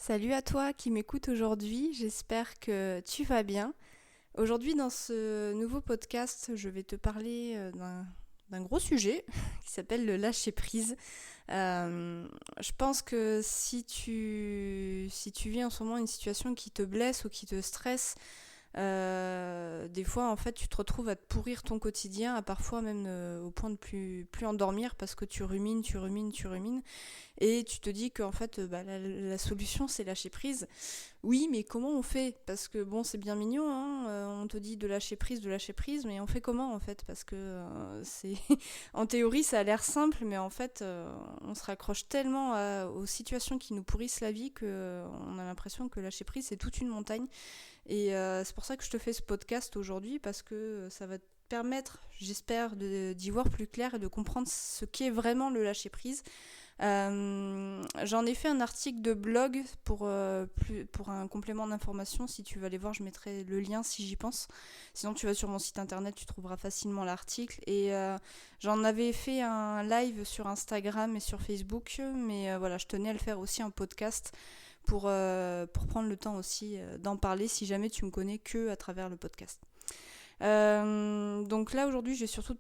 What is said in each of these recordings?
Salut à toi qui m'écoute aujourd'hui, j'espère que tu vas bien. Aujourd'hui dans ce nouveau podcast, je vais te parler d'un gros sujet qui s'appelle le lâcher prise. Je pense que si tu vis en ce moment une situation qui te blesse ou qui te stresse, des fois en fait tu te retrouves à te pourrir ton quotidien, à parfois même au point de plus en dormir parce que tu rumines, tu rumines, tu rumines. Et tu te dis qu'en fait, la solution, c'est lâcher prise. Oui, mais comment on fait? Parce que bon, c'est bien mignon, hein, on te dit de lâcher prise, mais on fait comment en fait? Parce que c'est, en théorie, ça a l'air simple, mais en fait, on se raccroche tellement aux situations qui nous pourrissent la vie que on a l'impression que lâcher prise, c'est toute une montagne. Et c'est pour ça que je te fais ce podcast aujourd'hui, parce que ça va te permettre, j'espère, d'y voir plus clair et de comprendre ce qu'est vraiment le lâcher prise. J'en ai fait un article de blog pour un complément d'information. Si tu veux aller voir, je mettrai le lien si j'y pense. Sinon, tu vas sur mon site internet, tu trouveras facilement l'article. Et j'en avais fait un live sur Instagram et sur Facebook, mais voilà, je tenais à le faire aussi en podcast pour prendre le temps aussi d'en parler si jamais tu me connais que à travers le podcast. Donc là aujourd'hui je vais surtout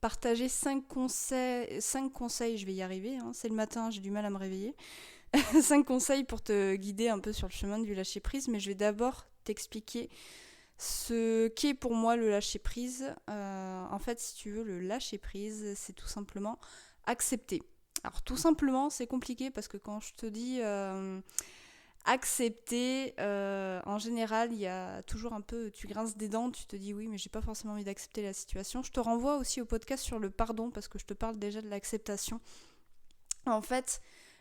partager 5 conseils, je vais y arriver, hein. C'est le matin, j'ai du mal à me réveiller. 5 conseils pour te guider un peu sur le chemin du lâcher prise, mais je vais d'abord t'expliquer ce qu'est pour moi le lâcher prise. En fait, si tu veux, le lâcher prise, c'est tout simplement accepter. Alors tout simplement, c'est compliqué parce que quand je te dis accepter, en général, il y a toujours un peu, tu grinces des dents, tu te dis oui, mais j'ai pas forcément envie d'accepter la situation. Je te renvoie aussi au podcast sur le pardon parce que je te parle déjà de l'acceptation. En fait,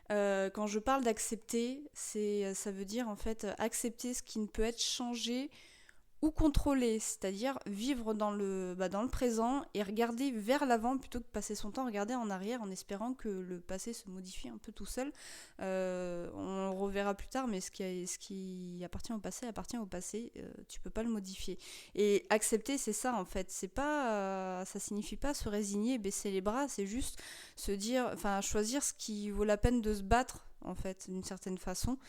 quand je parle d'accepter, ça veut dire en fait accepter ce qui ne peut être changé ou contrôler, c'est-à-dire vivre dans le présent et regarder vers l'avant plutôt que de passer son temps à regarder en arrière en espérant que le passé se modifie un peu tout seul. On le reverra plus tard, mais ce qui appartient au passé, tu peux pas le modifier. Et accepter, c'est ça en fait. C'est pas, ça signifie pas se résigner, baisser les bras, c'est juste se dire, enfin choisir ce qui vaut la peine de se battre en fait, d'une certaine façon.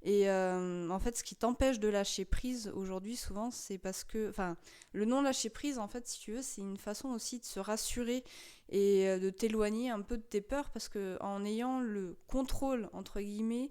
Et en fait, ce qui t'empêche de lâcher prise aujourd'hui, souvent, c'est parce que. Enfin, le non-lâcher prise, en fait, si tu veux, c'est une façon aussi de se rassurer et de t'éloigner un peu de tes peurs, parce que en ayant le contrôle, entre guillemets,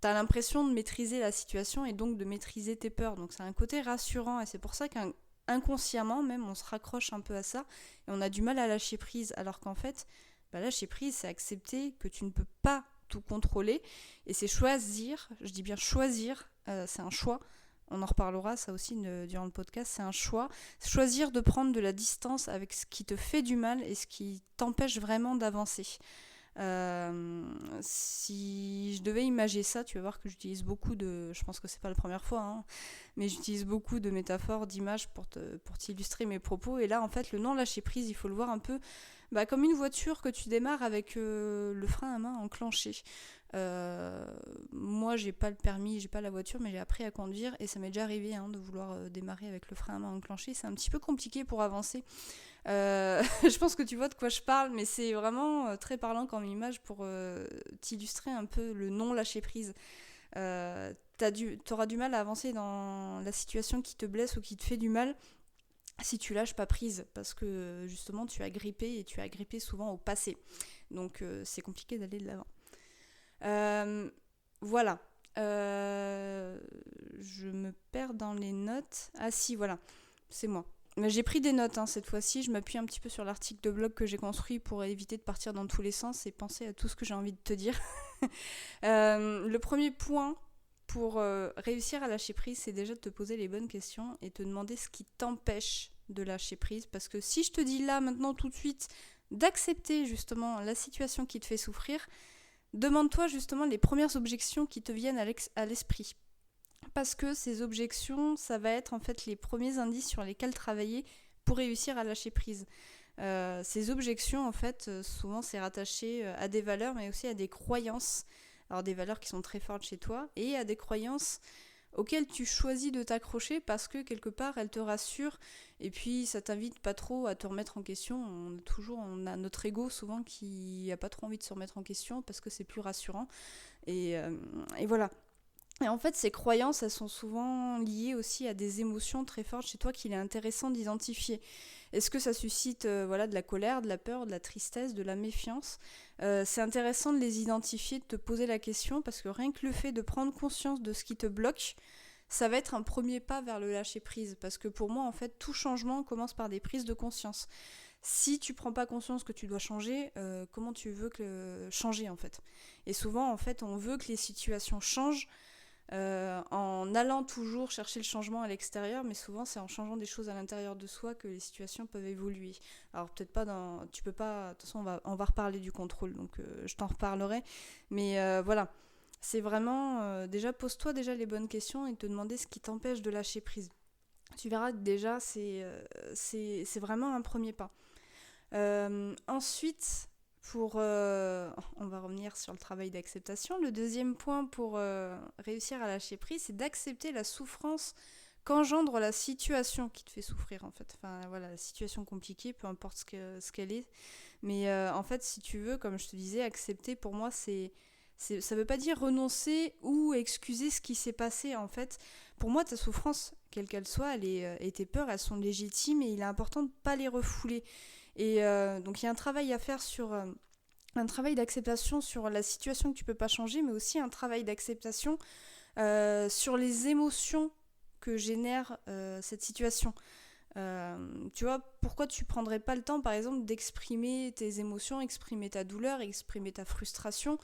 t'as l'impression de maîtriser la situation et donc de maîtriser tes peurs. Donc, c'est un côté rassurant et c'est pour ça qu'inconsciemment, même, on se raccroche un peu à ça et on a du mal à lâcher prise, alors qu'en fait, lâcher prise, c'est accepter que tu ne peux pas tout contrôler et c'est choisir, je dis bien choisir, c'est un choix, on en reparlera ça aussi durant le podcast, c'est un choix, choisir de prendre de la distance avec ce qui te fait du mal et ce qui t'empêche vraiment d'avancer. Si je devais imager ça, tu vas voir que j'utilise beaucoup je pense que c'est pas la première fois, hein, mais j'utilise beaucoup de métaphores, d'images pour t'illustrer mes propos. Et là, en fait, le non lâcher prise, il faut le voir un peu comme une voiture que tu démarres avec le frein à main enclenché. Moi, j'ai pas le permis, j'ai pas la voiture, mais j'ai appris à conduire et ça m'est déjà arrivé de vouloir démarrer avec le frein à main enclenché. C'est un petit peu compliqué pour avancer. Je pense que tu vois de quoi je parle, mais c'est vraiment très parlant comme image pour t'illustrer un peu le non lâcher prise. T'auras du mal à avancer dans la situation qui te blesse ou qui te fait du mal si tu lâches pas prise, parce que justement tu as grippé et tu as grippé souvent au passé. Donc c'est compliqué d'aller de l'avant. Voilà. Je me perds dans les notes. Ah si, voilà, c'est moi. Mais j'ai pris des notes cette fois-ci, je m'appuie un petit peu sur l'article de blog que j'ai construit pour éviter de partir dans tous les sens et penser à tout ce que j'ai envie de te dire. Le premier point pour réussir à lâcher prise, c'est déjà de te poser les bonnes questions et te demander ce qui t'empêche de lâcher prise. Parce que si je te dis là, maintenant, tout de suite, d'accepter justement la situation qui te fait souffrir, demande-toi justement les premières objections qui te viennent à l'esprit. Parce que ces objections, ça va être en fait les premiers indices sur lesquels travailler pour réussir à lâcher prise. Ces objections, en fait, souvent c'est rattaché à des valeurs, mais aussi à des croyances. Alors des valeurs qui sont très fortes chez toi, et à des croyances auxquelles tu choisis de t'accrocher parce que quelque part elles te rassurent, et puis ça t'invite pas trop à te remettre en question. On a notre ego souvent qui a pas trop envie de se remettre en question parce que c'est plus rassurant. Et voilà. Et en fait, ces croyances, elles sont souvent liées aussi à des émotions très fortes chez toi qu'il est intéressant d'identifier. Est-ce que ça suscite de la colère, de la peur, de la tristesse, de la méfiance? C'est intéressant de les identifier, de te poser la question, parce que rien que le fait de prendre conscience de ce qui te bloque, ça va être un premier pas vers le lâcher-prise. Parce que pour moi, en fait, tout changement commence par des prises de conscience. Si tu prends pas conscience que tu dois changer, comment tu veux changer en fait? Et souvent, en fait, on veut que les situations changent en allant toujours chercher le changement à l'extérieur, mais souvent c'est en changeant des choses à l'intérieur de soi que les situations peuvent évoluer. Alors peut-être pas tu peux pas, de toute façon on va reparler du contrôle, donc je t'en reparlerai, mais voilà, c'est vraiment, déjà pose-toi déjà les bonnes questions et te demander ce qui t'empêche de lâcher prise. Tu verras que déjà c'est vraiment un premier pas. Ensuite, on va revenir sur le travail d'acceptation. Le deuxième point pour réussir à lâcher prise, c'est d'accepter la souffrance qu'engendre la situation qui te fait souffrir en fait. Enfin voilà, la situation compliquée, peu importe ce qu'elle est. Mais en fait, si tu veux, comme je te disais, accepter pour moi, ça veut pas dire renoncer ou excuser ce qui s'est passé en fait. Pour moi, ta souffrance, quelle qu'elle soit, et tes peurs, elles sont légitimes et il est important de pas les refouler. Et donc il y a un travail à faire un travail d'acceptation sur la situation que tu peux pas changer, mais aussi un travail d'acceptation sur les émotions que génère cette situation. Tu vois, pourquoi tu prendrais pas le temps, par exemple, d'exprimer tes émotions, exprimer ta douleur, exprimer ta frustration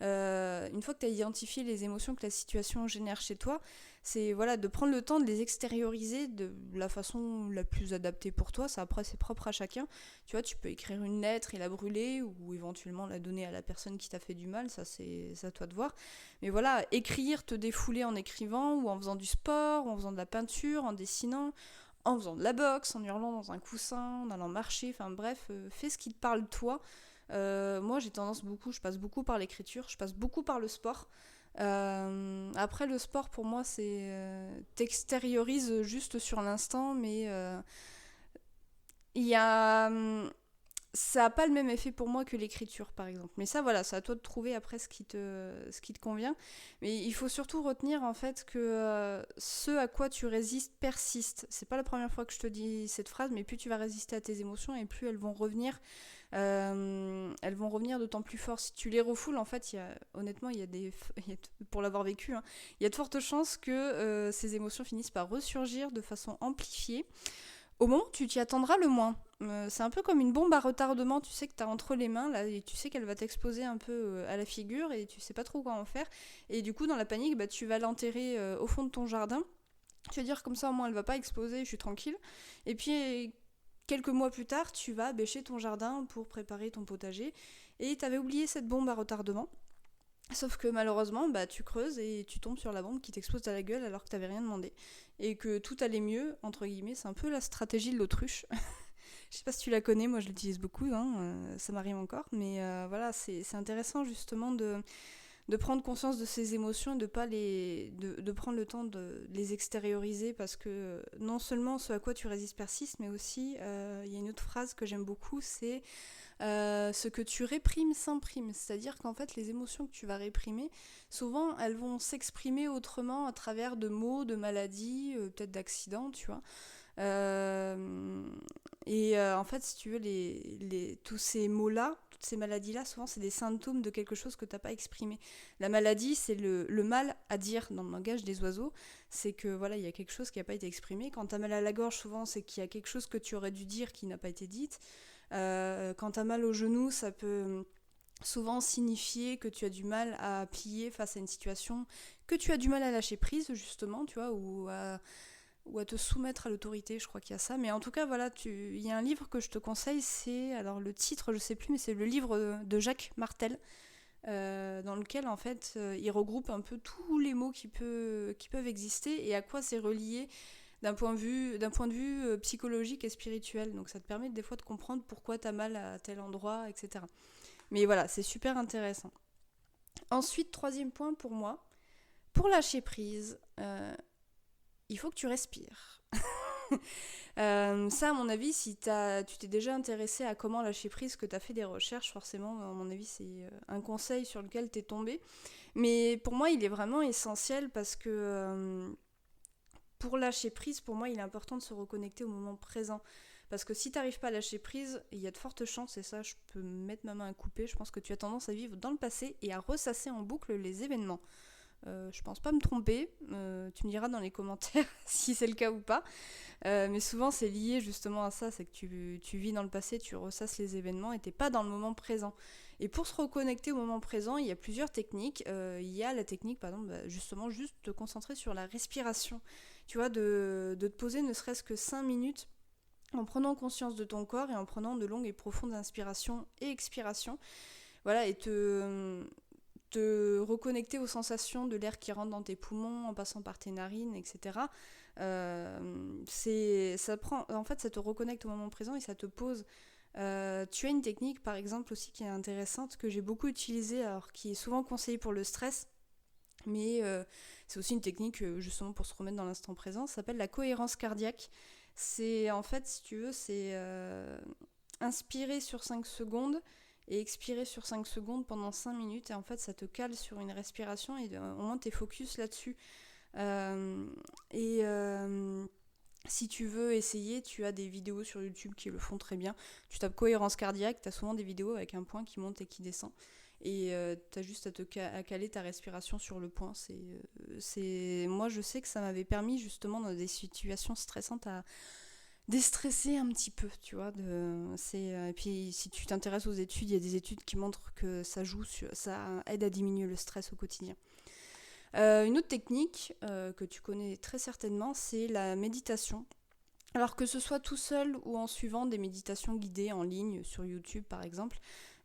une fois que tu as identifié les émotions que la situation génère chez toi, c'est voilà, de prendre le temps de les extérioriser de la façon la plus adaptée pour toi. Ça, après, c'est propre à chacun. Tu vois, tu peux écrire une lettre et la brûler ou éventuellement la donner à la personne qui t'a fait du mal. Ça, c'est à toi de voir. Mais voilà, écrire, te défouler en écrivant ou en faisant du sport, ou en faisant de la peinture, en dessinant, en faisant de la boxe, en hurlant dans un coussin, en allant marcher. Enfin bref, fais ce qui te parle toi. Moi j'ai je passe beaucoup par l'écriture, je passe beaucoup par le sport. Après le sport pour moi c'est t'extériorises juste sur l'instant, mais il y a ça n'a pas le même effet pour moi que l'écriture par exemple. Mais ça voilà, c'est à toi de trouver après ce qui te convient. Mais il faut surtout retenir en fait que ce à quoi tu résistes persiste. C'est pas la première fois que je te dis cette phrase, mais plus tu vas résister à tes émotions et plus elles vont revenir. Elles vont revenir d'autant plus fort. Si tu les refoules, en fait, honnêtement, pour l'avoir vécu, hein, il y a de fortes chances que ces émotions finissent par ressurgir de façon amplifiée au moment où tu t'y attendras le moins. C'est un peu comme une bombe à retardement, tu sais que tu as entre les mains, là, et tu sais qu'elle va t'exploser un peu à la figure, et tu sais pas trop quoi en faire. Et du coup, dans la panique, bah, tu vas l'enterrer au fond de ton jardin. Tu vas dire comme ça, au moins, elle va pas exploser, je suis tranquille. Et puis quelques mois plus tard, tu vas bêcher ton jardin pour préparer ton potager et t'avais oublié cette bombe à retardement. Sauf que malheureusement, bah, tu creuses et tu tombes sur la bombe qui t'explose à la gueule alors que t'avais rien demandé. Et que tout allait mieux, entre guillemets, c'est un peu la stratégie de l'autruche. Je sais pas si tu la connais, moi je l'utilise beaucoup, hein, ça m'arrive encore. Mais voilà, c'est intéressant justement de prendre conscience de ces émotions et de prendre le temps de les extérioriser parce que non seulement ce à quoi tu résistes persiste, mais aussi il y a une autre phrase que j'aime beaucoup, c'est ce que tu réprimes s'imprime. C'est-à-dire qu'en fait les émotions que tu vas réprimer, souvent elles vont s'exprimer autrement à travers de mots, de maladies, peut-être d'accidents, tu vois. En fait, si tu veux, tous ces mots-là, toutes ces maladies-là, souvent, c'est des symptômes de quelque chose que tu n'as pas exprimé. La maladie, c'est le mal à dire dans le langage des oiseaux. C'est que, voilà, il y a quelque chose qui n'a pas été exprimé. Quand tu as mal à la gorge, souvent, c'est qu'il y a quelque chose que tu aurais dû dire qui n'a pas été dit. Quand tu as mal au genou, ça peut souvent signifier que tu as du mal à plier face à une situation, que tu as du mal à lâcher prise, justement, tu vois, ou à te soumettre à l'autorité, je crois qu'il y a ça. Mais en tout cas, voilà, il y a un livre que je te conseille, alors le titre, je sais plus, mais c'est le livre de Jacques Martel, dans lequel, en fait, il regroupe un peu tous les mots qui peuvent exister et à quoi c'est relié d'un point de vue psychologique et spirituel. Donc ça te permet des fois de comprendre pourquoi tu as mal à tel endroit, etc. Mais voilà, c'est super intéressant. Ensuite, troisième point pour moi, pour lâcher prise, il faut que tu respires. Ça, à mon avis, si tu t'es déjà intéressé à comment lâcher prise, que tu as fait des recherches, forcément, à mon avis, c'est un conseil sur lequel tu es tombé. Mais pour moi, il est vraiment essentiel parce que pour lâcher prise, pour moi, il est important de se reconnecter au moment présent. Parce que si tu n'arrives pas à lâcher prise, il y a de fortes chances, et ça, je peux mettre ma main à couper, je pense que tu as tendance à vivre dans le passé et à ressasser en boucle les événements. Je pense pas me tromper, tu me diras dans les commentaires si c'est le cas ou pas. Mais souvent, c'est lié justement à ça, c'est que tu vis dans le passé, tu ressasses les événements et t'es pas dans le moment présent. Et pour se reconnecter au moment présent, il y a plusieurs techniques. Il y a la technique, par exemple, justement, juste te concentrer sur la respiration. Tu vois, de te poser ne serait-ce que 5 minutes en prenant conscience de ton corps et en prenant de longues et profondes inspirations et expirations. Voilà, et te reconnecter aux sensations de l'air qui rentre dans tes poumons en passant par tes narines, etc. En fait, ça te reconnecte au moment présent et ça te pose. Tu as une technique, par exemple, aussi qui est intéressante, que j'ai beaucoup utilisée, alors qui est souvent conseillée pour le stress, mais c'est aussi une technique justement pour se remettre dans l'instant présent. Ça s'appelle la cohérence cardiaque. C'est en fait, si tu veux, c'est inspirer sur 5 secondes et expirer sur 5 secondes pendant 5 minutes. Et en fait, ça te cale sur une respiration et au moins t'es focus là-dessus. Et si tu veux essayer, tu as des vidéos sur YouTube qui le font très bien. Tu tapes cohérence cardiaque, tu as souvent des vidéos avec un point qui monte et qui descend. Et tu as juste à caler ta respiration sur le point. Moi, je sais que ça m'avait permis justement dans des situations stressantes à déstresser un petit peu, tu vois. Et puis si tu t'intéresses aux études, il y a des études qui montrent que ça aide à diminuer le stress au quotidien. Une autre technique que tu connais très certainement, c'est la méditation. Alors que ce soit tout seul ou en suivant des méditations guidées en ligne sur YouTube par exemple,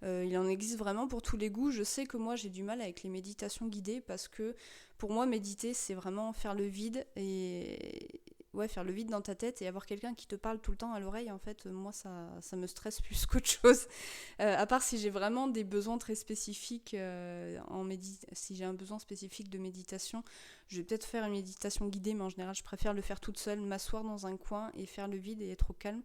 il en existe vraiment pour tous les goûts. Je sais que moi j'ai du mal avec les méditations guidées parce que pour moi méditer c'est vraiment faire le vide faire le vide dans ta tête et avoir quelqu'un qui te parle tout le temps à l'oreille. En fait, moi ça me stresse plus qu'autre chose. À part si j'ai vraiment des besoins très spécifiques si j'ai un besoin spécifique de méditation, je vais peut-être faire une méditation guidée, mais en général je préfère le faire toute seule, m'asseoir dans un coin et faire le vide et être au calme.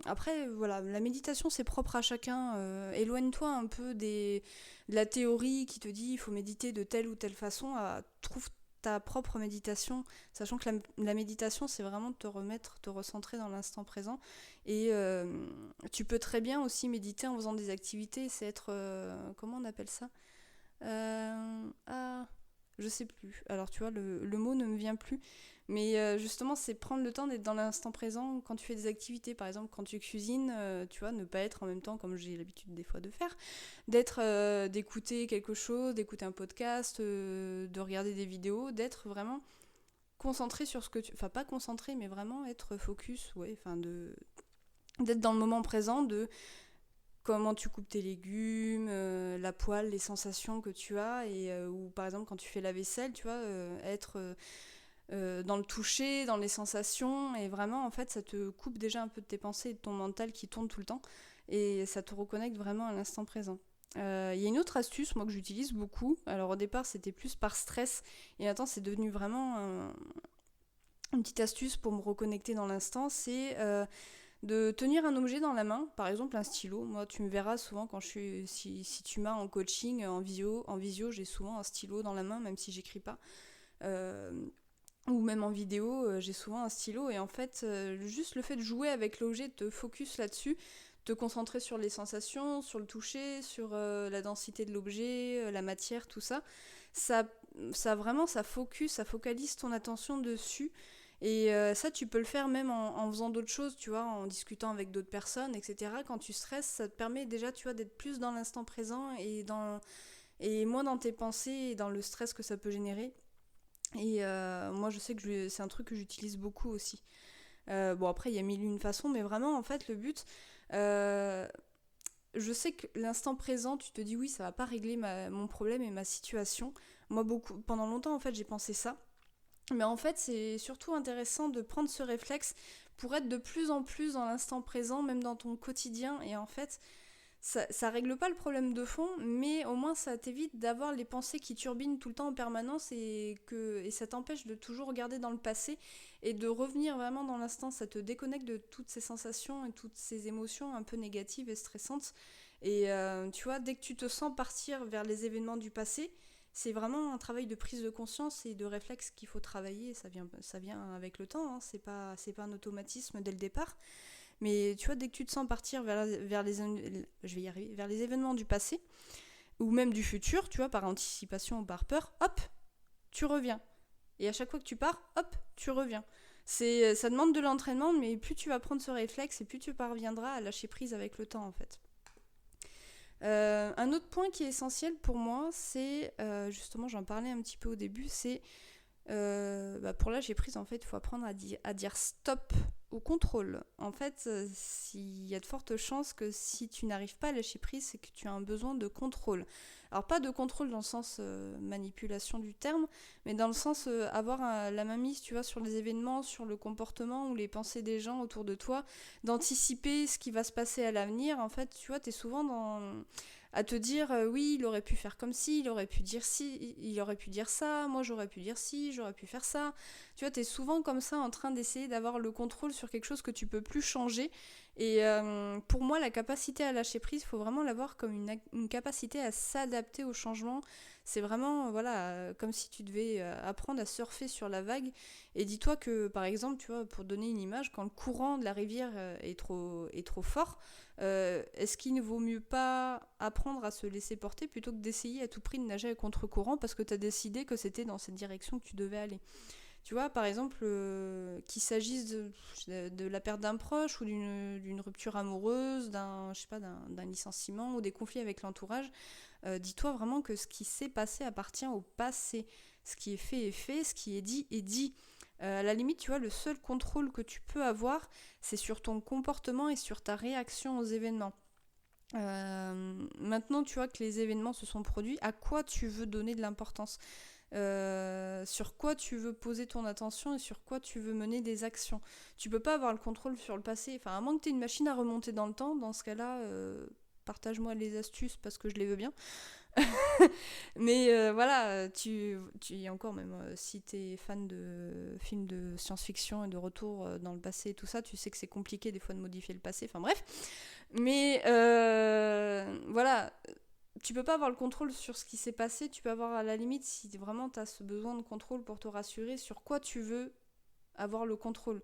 Après, voilà, la méditation c'est propre à chacun. Éloigne-toi un peu de la théorie qui te dit il faut méditer de telle ou telle façon. Trouve ta propre méditation, sachant que la méditation c'est vraiment te recentrer dans l'instant présent. Et tu peux très bien aussi méditer en faisant des activités. C'est être, comment on appelle ça, je sais plus. Alors tu vois, le mot ne me vient plus. Mais justement, c'est prendre le temps d'être dans l'instant présent quand tu fais des activités. Par exemple, quand tu cuisines, tu vois, ne pas être en même temps, comme j'ai l'habitude des fois de faire, d'écouter quelque chose, d'écouter un podcast, de regarder des vidéos, d'être vraiment concentré sur ce que tu... Enfin, pas concentré, mais vraiment être focus, d'être dans le moment présent, de comment tu coupes tes légumes, la poêle, les sensations que tu as, ou par exemple quand tu fais la vaisselle, tu vois, être dans le toucher, dans les sensations, et vraiment en fait ça te coupe déjà un peu de tes pensées et de ton mental qui tourne tout le temps, et ça te reconnecte vraiment à l'instant présent. Il y a une autre astuce moi que j'utilise beaucoup. Alors au départ c'était plus par stress, et maintenant c'est devenu vraiment une petite astuce pour me reconnecter dans l'instant, c'est de tenir un objet dans la main, par exemple un stylo. Moi, tu me verras souvent quand si tu m'as en coaching, en visio, j'ai souvent un stylo dans la main, même si j'écris pas. Ou même en vidéo, j'ai souvent un stylo. Et en fait, juste le fait de jouer avec l'objet, de te focus là-dessus, te concentrer sur les sensations, sur le toucher, sur la densité de l'objet, la matière, tout ça, ça focalise ton attention dessus. Et ça, tu peux le faire même en faisant d'autres choses, tu vois, en discutant avec d'autres personnes, etc. Quand tu stresses, ça te permet déjà, tu vois, d'être plus dans l'instant présent et moins dans tes pensées et dans le stress que ça peut générer. Et moi, je sais que c'est un truc que j'utilise beaucoup aussi. Bon, après, il y a mille et une façons, mais vraiment, en fait, le but... je sais que l'instant présent, tu te dis oui, ça va pas régler mon problème et ma situation. Moi, pendant longtemps, en fait, j'ai pensé ça. Mais en fait, c'est surtout intéressant de prendre ce réflexe pour être de plus en plus dans l'instant présent, même dans ton quotidien. Et en fait, ça règle pas le problème de fond, mais au moins ça t'évite d'avoir les pensées qui turbinent tout le temps en permanence et ça t'empêche de toujours regarder dans le passé et de revenir vraiment dans l'instant. Ça te déconnecte de toutes ces sensations et toutes ces émotions un peu négatives et stressantes. Et tu vois, dès que tu te sens partir vers les événements du passé, c'est vraiment un travail de prise de conscience et de réflexe qu'il faut travailler. Ça vient avec le temps, hein. C'est pas un automatisme dès le départ. Mais tu vois, dès que tu te sens partir vers les événements du passé, ou même du futur, tu vois, par anticipation ou par peur, hop, tu reviens. Et à chaque fois que tu pars, hop, tu reviens. Ça demande de l'entraînement, mais plus tu vas prendre ce réflexe et plus tu parviendras à lâcher prise avec le temps, en fait. Un autre point qui est essentiel pour moi, c'est, justement, j'en parlais un petit peu au début, c'est pour lâcher prise, en fait, il faut apprendre à dire stop au contrôle. En fait, il y a de fortes chances que si tu n'arrives pas à lâcher prise, c'est que tu as un besoin de contrôle. Alors pas de contrôle dans le sens manipulation du terme, mais dans le sens avoir la main mise, tu vois, sur les événements, sur le comportement ou les pensées des gens autour de toi, d'anticiper ce qui va se passer à l'avenir. En fait, tu vois, t'es souvent à te dire oui, il aurait pu faire comme ci, il aurait pu dire ci, il aurait pu dire ça, moi j'aurais pu dire ci, j'aurais pu faire ça. Tu vois, t'es souvent comme ça en train d'essayer d'avoir le contrôle sur quelque chose que tu peux plus changer. Et pour moi, la capacité à lâcher prise, il faut vraiment l'avoir comme une capacité à s'adapter au changement. C'est vraiment, voilà, comme si tu devais apprendre à surfer sur la vague. Et dis-toi que, par exemple, tu vois, pour donner une image, quand le courant de la rivière est trop fort, est-ce qu'il ne vaut mieux pas apprendre à se laisser porter plutôt que d'essayer à tout prix de nager à contre-courant parce que tu as décidé que c'était dans cette direction que tu devais aller? Tu vois, par exemple, qu'il s'agisse de la perte d'un proche ou d'une rupture amoureuse, d'un licenciement ou des conflits avec l'entourage, dis-toi vraiment que ce qui s'est passé appartient au passé. Ce qui est fait, ce qui est dit est dit. À la limite, tu vois, le seul contrôle que tu peux avoir, c'est sur ton comportement et sur ta réaction aux événements. Maintenant, tu vois que les événements se sont produits, à quoi tu veux donner de l'importance? Sur quoi tu veux poser ton attention et sur quoi tu veux mener des actions. Tu peux pas avoir le contrôle sur le passé, enfin à moins que tu aies une machine à remonter dans le temps, dans ce cas-là, partage-moi les astuces parce que je les veux bien. Mais voilà, tu y encore même si t'es fan de films de science-fiction et de retour dans le passé et tout ça, tu sais que c'est compliqué des fois de modifier le passé, enfin bref. Mais voilà, tu peux pas avoir le contrôle sur ce qui s'est passé, tu peux avoir à la limite, si vraiment tu as ce besoin de contrôle pour te rassurer, sur quoi tu veux avoir le contrôle,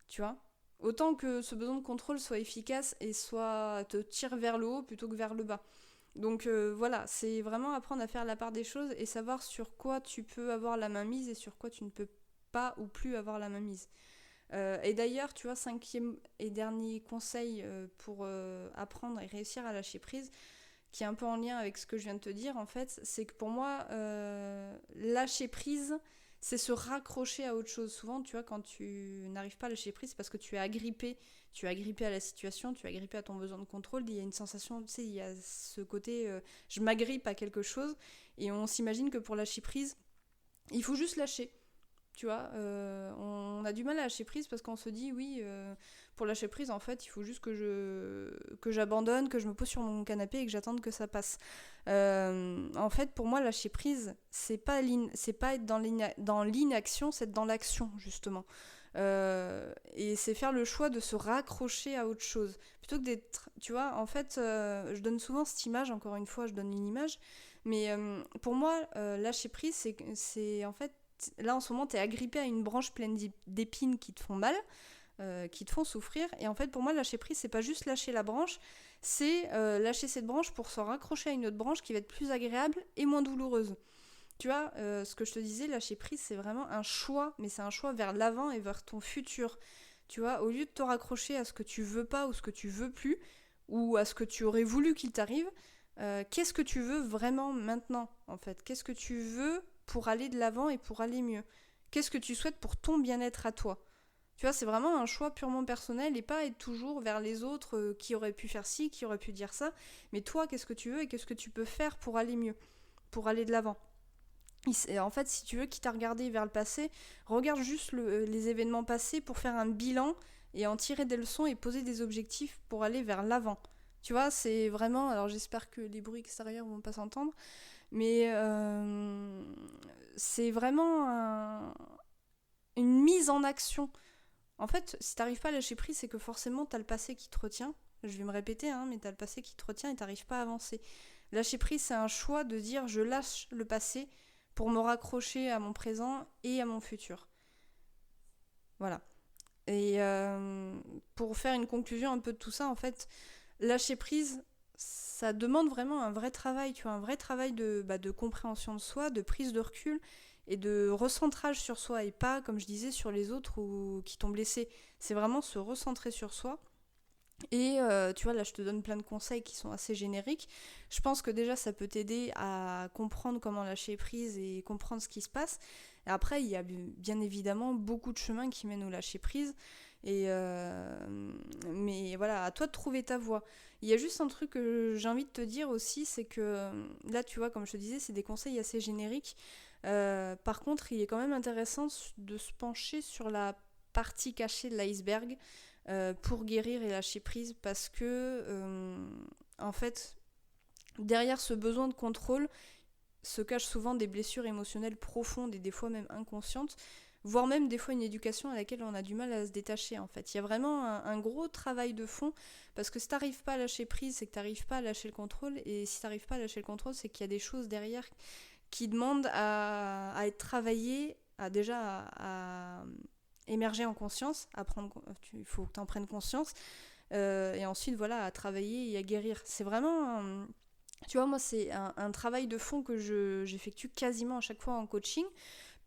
tu vois. Autant que ce besoin de contrôle soit efficace et te tire vers le haut plutôt que vers le bas. Donc voilà, c'est vraiment apprendre à faire la part des choses et savoir sur quoi tu peux avoir la main mise et sur quoi tu ne peux pas ou plus avoir la main mise. Et d'ailleurs, tu vois, 5e et dernier conseil pour apprendre et réussir à lâcher prise, qui est un peu en lien avec ce que je viens de te dire, en fait, c'est que pour moi, lâcher prise, c'est se raccrocher à autre chose. Souvent, tu vois, quand tu n'arrives pas à lâcher prise, c'est parce que tu es agrippé à la situation, tu es agrippé à ton besoin de contrôle, il y a une sensation, tu sais, il y a ce côté, je m'agrippe à quelque chose, et on s'imagine que pour lâcher prise, il faut juste lâcher. Tu vois, on a du mal à lâcher prise parce qu'on se dit, oui, pour lâcher prise, en fait, il faut juste que j'abandonne, que je me pose sur mon canapé et que j'attende que ça passe. En fait, pour moi, lâcher prise, c'est pas être dans l'inaction, c'est être dans l'action, justement. Et c'est faire le choix de se raccrocher à autre chose. Plutôt que d'être, tu vois, en fait, je donne souvent cette image, encore une fois, je donne une image, mais pour moi, lâcher prise, c'est en fait, là en ce moment, t'es agrippé à une branche pleine d'épines qui te font mal, qui te font souffrir. Et en fait, pour moi, lâcher prise, c'est pas juste lâcher la branche, c'est lâcher cette branche pour se raccrocher à une autre branche qui va être plus agréable et moins douloureuse. Tu vois, ce que je te disais, lâcher prise, c'est vraiment un choix, mais c'est un choix vers l'avant et vers ton futur. Tu vois, au lieu de te raccrocher à ce que tu veux pas ou ce que tu veux plus, ou à ce que tu aurais voulu qu'il t'arrive, qu'est-ce que tu veux vraiment maintenant, en fait? Qu'est-ce que tu veux pour aller de l'avant et pour aller mieux? Qu'est-ce que tu souhaites pour ton bien-être à toi? Tu vois, c'est vraiment un choix purement personnel et pas être toujours vers les autres qui auraient pu faire ci, qui auraient pu dire ça. Mais toi, qu'est-ce que tu veux et qu'est-ce que tu peux faire pour aller mieux, pour aller de l'avant? En fait, si tu veux, quitte à regarder vers le passé, regarde juste les événements passés pour faire un bilan et en tirer des leçons et poser des objectifs pour aller vers l'avant. Tu vois, c'est vraiment... Alors j'espère que les bruits extérieurs vont pas s'entendre, mais c'est vraiment une mise en action. En fait, si t'arrives pas à lâcher prise, c'est que forcément t'as le passé qui te retient. Je vais me répéter, hein, mais t'as le passé qui te retient et t'arrives pas à avancer. Lâcher prise, c'est un choix de dire je lâche le passé pour me raccrocher à mon présent et à mon futur. Voilà. Et pour faire une conclusion un peu de tout ça, en fait, lâcher prise, ça demande vraiment un vrai travail, tu vois, un vrai travail de compréhension de soi, de prise de recul et de recentrage sur soi et pas, comme je disais, sur les autres ou qui t'ont blessé. C'est vraiment se recentrer sur soi. Et tu vois, là, je te donne plein de conseils qui sont assez génériques. Je pense que déjà, ça peut t'aider à comprendre comment lâcher prise et comprendre ce qui se passe. Et après, il y a bien évidemment beaucoup de chemins qui mènent au lâcher prise. Et mais voilà, à toi de trouver ta voie. Il y a juste un truc que j'ai envie de te dire aussi, c'est que là, tu vois, comme je te disais, c'est des conseils assez génériques. Par contre, il est quand même intéressant de se pencher sur la partie cachée de l'iceberg pour guérir et lâcher prise parce que, en fait, derrière ce besoin de contrôle se cachent souvent des blessures émotionnelles profondes et des fois même inconscientes, voire même des fois une éducation à laquelle on a du mal à se détacher en fait. Il y a vraiment un gros travail de fond parce que si t'arrives pas à lâcher prise, c'est que t'arrives pas à lâcher le contrôle et si t'arrives pas à lâcher le contrôle, c'est qu'il y a des choses derrière qui demandent à être travaillées, à émerger en conscience, il faut que tu en prennes conscience, et ensuite voilà, à travailler et à guérir. C'est vraiment, tu vois, moi c'est un travail de fond que j'effectue quasiment à chaque fois en coaching,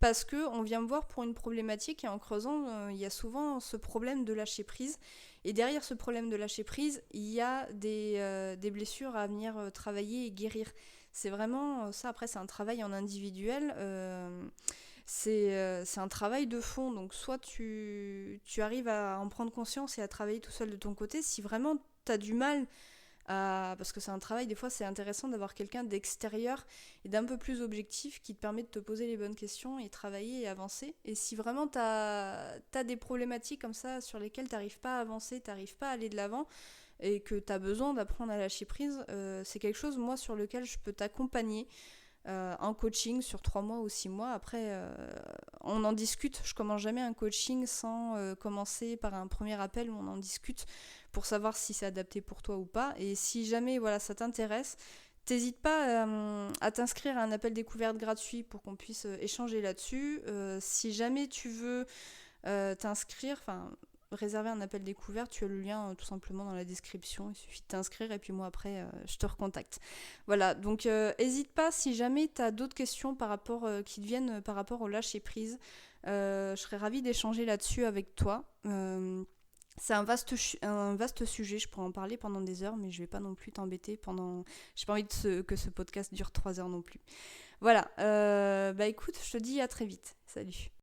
parce qu'on vient me voir pour une problématique et en creusant, il y a souvent ce problème de lâcher prise. Et derrière ce problème de lâcher prise, il y a des blessures à venir travailler et guérir. C'est vraiment ça, après c'est un travail en individuel. C'est un travail de fond, donc soit tu arrives à en prendre conscience et à travailler tout seul de ton côté, si vraiment tu as du mal parce que c'est un travail, des fois c'est intéressant d'avoir quelqu'un d'extérieur et d'un peu plus objectif qui te permet de te poser les bonnes questions et travailler et avancer. Et si vraiment t'as des problématiques comme ça sur lesquelles t'arrives pas à avancer, t'arrives pas à aller de l'avant et que t'as besoin d'apprendre à lâcher prise, c'est quelque chose moi sur lequel je peux t'accompagner en coaching sur 3 mois ou 6 mois. Après, on en discute. Je commence jamais un coaching sans commencer par un premier appel où on en discute pour savoir si c'est adapté pour toi ou pas. Et si jamais voilà, ça t'intéresse, t'hésites pas à t'inscrire à un appel découverte gratuit pour qu'on puisse échanger là-dessus. Si jamais tu veux t'inscrire, enfin réserver un appel découverte, tu as le lien tout simplement dans la description, il suffit de t'inscrire et puis moi après je te recontacte. Voilà, donc hésite pas si jamais tu as d'autres questions par rapport, qui te viennent par rapport au lâcher prise, je serais ravie d'échanger là-dessus avec toi. C'est un vaste sujet, je pourrais en parler pendant des heures, mais je vais pas non plus t'embêter pendant... J'ai pas envie que ce podcast dure 3 heures non plus. Voilà, bah écoute, je te dis à très vite. Salut.